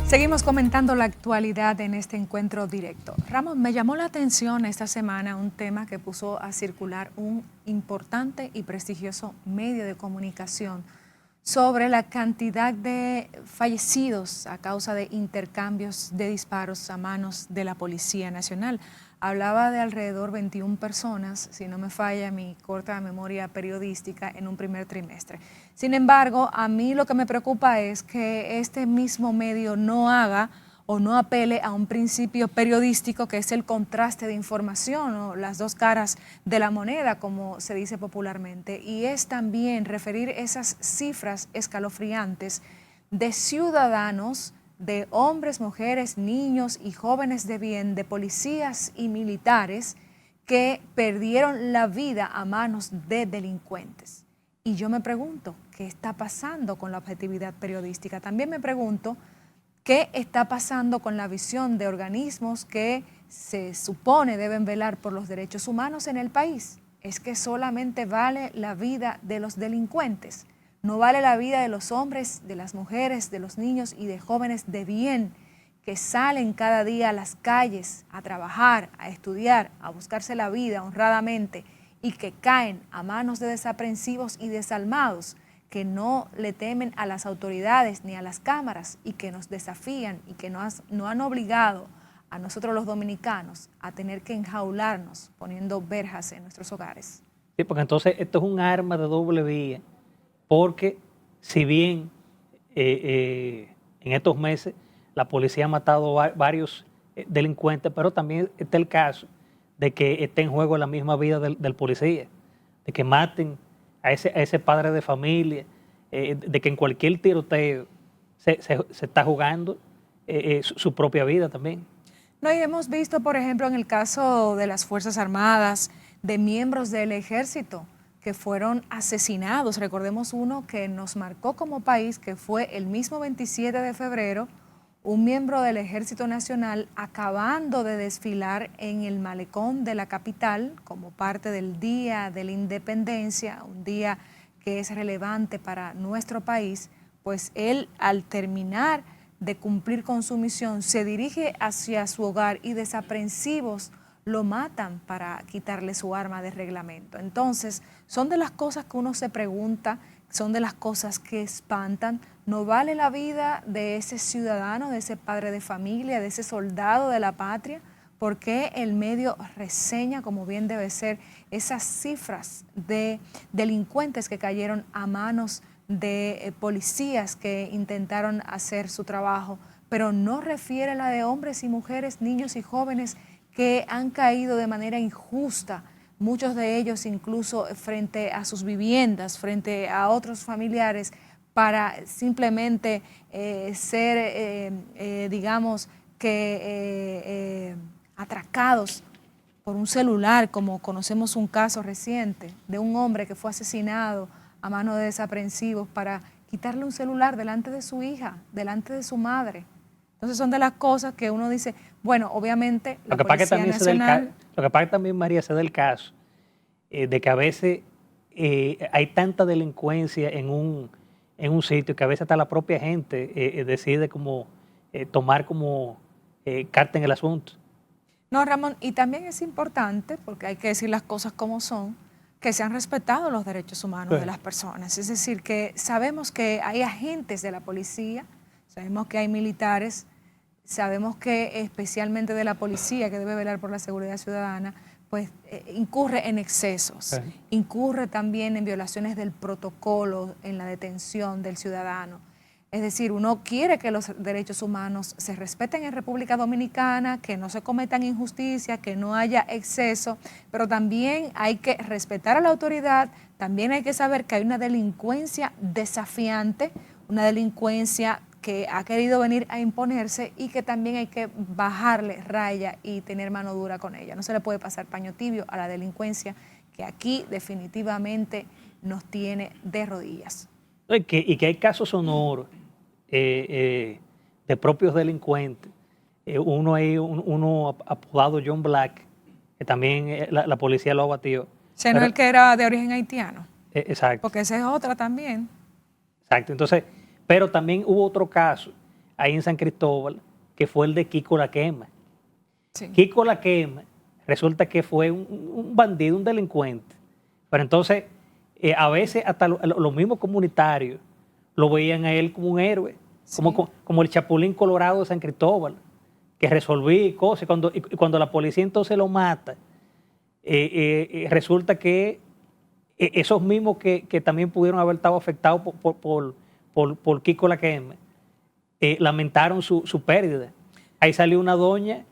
Seguimos comentando la actualidad en este encuentro directo. Ramón, me llamó la atención esta semana un tema que puso a circular un importante y prestigioso medio de comunicación sobre la cantidad de fallecidos a causa de intercambios de disparos a manos de la Policía Nacional. Hablaba de alrededor 21 personas, si no me falla mi corta memoria periodística, en un primer trimestre. Sin embargo, a mí lo que me preocupa es que este mismo medio no haga o no apele a un principio periodístico que es el contraste de información o las dos caras de la moneda, como se dice popularmente, y es también referir esas cifras escalofriantes de ciudadanos, de hombres, mujeres, niños y jóvenes de bien, de policías y militares que perdieron la vida a manos de delincuentes. Y yo me pregunto, ¿qué está pasando con la objetividad periodística? También me pregunto, ¿qué está pasando con la visión de organismos que se supone deben velar por los derechos humanos en el país? ¿Es que solamente vale la vida de los delincuentes? ¿No vale la vida de los hombres, de las mujeres, de los niños y de jóvenes de bien que salen cada día a las calles a trabajar, a estudiar, a buscarse la vida honradamente y que caen a manos de desaprensivos y desalmados que no le temen a las autoridades ni a las cámaras y que nos desafían y que nos han obligado a nosotros los dominicanos a tener que enjaularnos poniendo verjas en nuestros hogares? Sí, porque entonces esto es un arma de doble vía, porque si bien en estos meses la policía ha matado varios delincuentes, pero también está el caso de que esté en juego la misma vida del policía, de que maten a ese padre de familia, de que en cualquier tiroteo se está jugando su propia vida también. No, y hemos visto, por ejemplo, en el caso de las Fuerzas Armadas, de miembros del Ejército que fueron asesinados. Recordemos uno que nos marcó como país, que fue el mismo 27 de febrero, un miembro del Ejército Nacional acabando de desfilar en el malecón de la capital como parte del Día de la Independencia, un día que es relevante para nuestro país, pues él al terminar de cumplir con su misión se dirige hacia su hogar y desaprensivos lo matan para quitarle su arma de reglamento. Entonces, son de las cosas que uno se pregunta, son de las cosas que espantan. ¿No vale la vida de ese ciudadano, de ese padre de familia, de ese soldado de la patria? ¿Por qué el medio reseña, como bien debe ser, esas cifras de delincuentes que cayeron a manos de policías que intentaron hacer su trabajo, pero no refiere la de hombres y mujeres, niños y jóvenes que han caído de manera injusta, muchos de ellos incluso frente a sus viviendas, frente a otros familiares, para simplemente ser, digamos, que atracados por un celular, como conocemos un caso reciente de un hombre que fue asesinado a mano de desaprensivos para quitarle un celular delante de su hija, delante de su madre. Entonces son de las cosas que uno dice, bueno, obviamente la Policía Nacional... Lo que pasa que también, María, se da el caso de que a veces hay tanta delincuencia en un sitio que a veces hasta la propia gente decide como tomar como carta en el asunto. No, Ramón, y también es importante, porque hay que decir las cosas como son, que se han respetado los derechos humanos de las personas. Es decir, que sabemos que hay agentes de la policía, sabemos que hay militares, sabemos que especialmente de la policía que debe velar por la seguridad ciudadana, pues incurre en excesos, incurre también en violaciones del protocolo, en la detención del ciudadano. Es decir, uno quiere que los derechos humanos se respeten en República Dominicana, que no se cometan injusticias, que no haya exceso, pero también hay que respetar a la autoridad, también hay que saber que hay una delincuencia desafiante, una delincuencia que ha querido venir a imponerse y que también hay que bajarle raya y tener mano dura con ella. No se le puede pasar paño tibio a la delincuencia que aquí definitivamente nos tiene de rodillas. Y que hay casos sonoros de propios delincuentes. Uno apodado John Black, que también la policía lo abatió. ¿Ese no es el que era de origen haitiano? Exacto. Porque esa es otra también. Exacto. Entonces, pero también hubo otro caso ahí en San Cristóbal, que fue el de Kiko La Quema. Sí. Kiko La Quema resulta que fue un bandido, un delincuente. Pero entonces, a veces hasta los mismos comunitarios lo veían a él como un héroe, Sí. como el Chapulín Colorado de San Cristóbal, que resolvía cosas. Y cuando la policía entonces lo mata, resulta que esos mismos que también pudieron haber estado afectados por Kiko La Quema, lamentaron su pérdida. Ahí salió una doña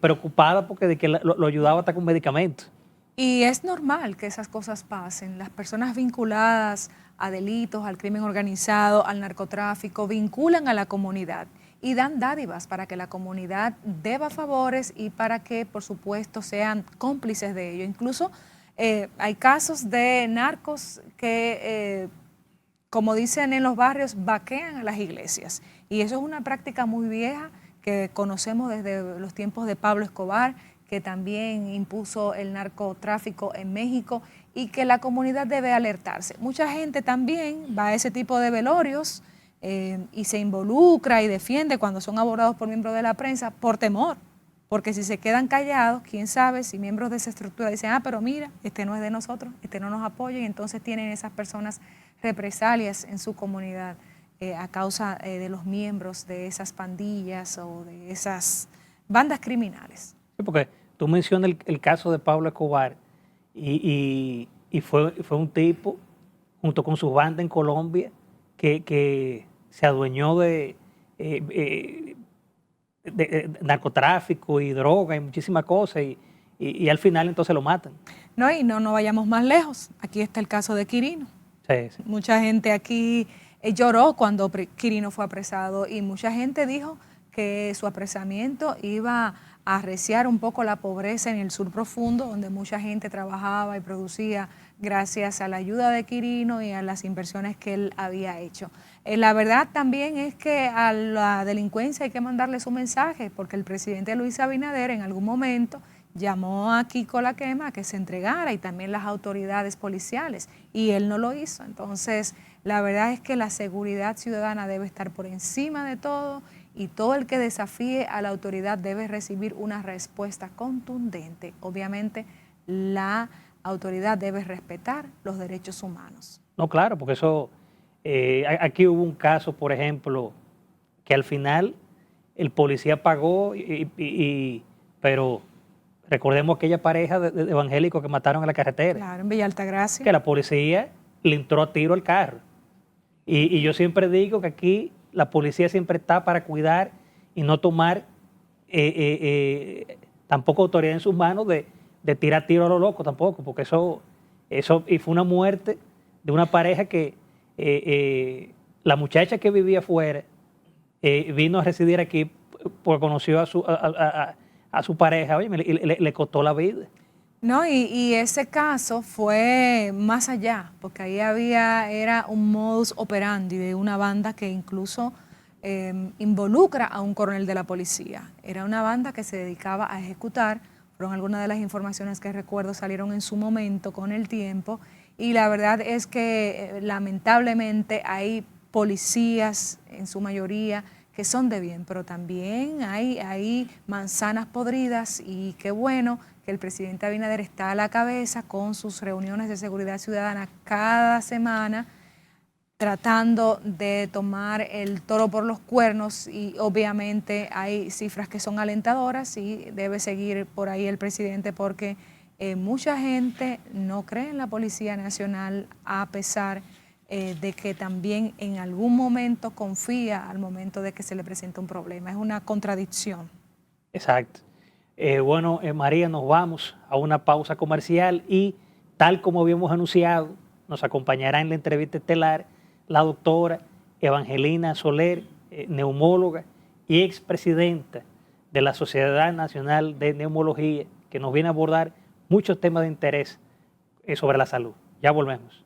preocupada porque de que lo ayudaba hasta con medicamentos. Y es normal que esas cosas pasen. Las personas vinculadas a delitos, al crimen organizado, al narcotráfico, vinculan a la comunidad y dan dádivas para que la comunidad deba favores y para que, por supuesto, sean cómplices de ello. Incluso hay casos de narcos que, como dicen en los barrios, vaquean a las iglesias. Y eso es una práctica muy vieja que conocemos desde los tiempos de Pablo Escobar, que también impuso el narcotráfico en México y que la comunidad debe alertarse. Mucha gente también va a ese tipo de velorios y se involucra y defiende cuando son abordados por miembros de la prensa por temor, porque si se quedan callados, quién sabe si miembros de esa estructura dicen, pero mira, este no es de nosotros, este no nos apoya, y entonces tienen esas personas represalias en su comunidad a causa de los miembros de esas pandillas o de esas bandas criminales. Sí, porque tú mencionas el caso de Pablo Escobar y fue un tipo, junto con su banda en Colombia, que se adueñó de narcotráfico y droga y muchísimas cosas y al final entonces lo matan. No, y no vayamos más lejos. Aquí está el caso de Quirino. Sí, sí. Mucha gente aquí lloró cuando Quirino fue apresado y mucha gente dijo que su apresamiento iba a arreciar un poco la pobreza en el sur profundo, donde mucha gente trabajaba y producía gracias a la ayuda de Quirino y a las inversiones que él había hecho. La verdad también es que a la delincuencia hay que mandarles un mensaje, porque el presidente Luis Abinader en algún momento llamó a Kiko La Quema a que se entregara y también las autoridades policiales, y él no lo hizo. Entonces, la verdad es que la seguridad ciudadana debe estar por encima de todo, y todo el que desafíe a la autoridad debe recibir una respuesta contundente. Obviamente, la autoridad debe respetar los derechos humanos. No, claro, porque eso, aquí hubo un caso, por ejemplo, que al final el policía pagó, pero recordemos aquella pareja de evangélicos que mataron en la carretera. Claro, en Villa Altagracia. Que la policía le entró a tiro al carro. Y yo siempre digo que aquí la policía siempre está para cuidar y no tomar tampoco autoridad en sus manos de tirar tiro a lo loco tampoco, porque eso y fue una muerte de una pareja que la muchacha que vivía afuera vino a residir aquí porque conoció a su pareja, oye, le costó la vida. No, y ese caso fue más allá, porque ahí era un modus operandi de una banda que incluso involucra a un coronel de la policía. Era una banda que se dedicaba a ejecutar, fueron algunas de las informaciones que recuerdo salieron en su momento con el tiempo, y la verdad es que lamentablemente hay policías en su mayoría que son de bien, pero también hay manzanas podridas, y qué bueno que el presidente Abinader está a la cabeza con sus reuniones de seguridad ciudadana cada semana, tratando de tomar el toro por los cuernos, y obviamente hay cifras que son alentadoras y debe seguir por ahí el presidente, porque mucha gente no cree en la Policía Nacional, a pesar de que también en algún momento confía al momento de que se le presenta un problema. Es una contradicción. Exacto. Bueno, María, nos vamos a una pausa comercial y tal como habíamos anunciado, nos acompañará en la entrevista estelar la doctora Evangelina Soler, neumóloga y expresidenta de la Sociedad Nacional de Neumología, que nos viene a abordar muchos temas de interés sobre la salud. Ya volvemos.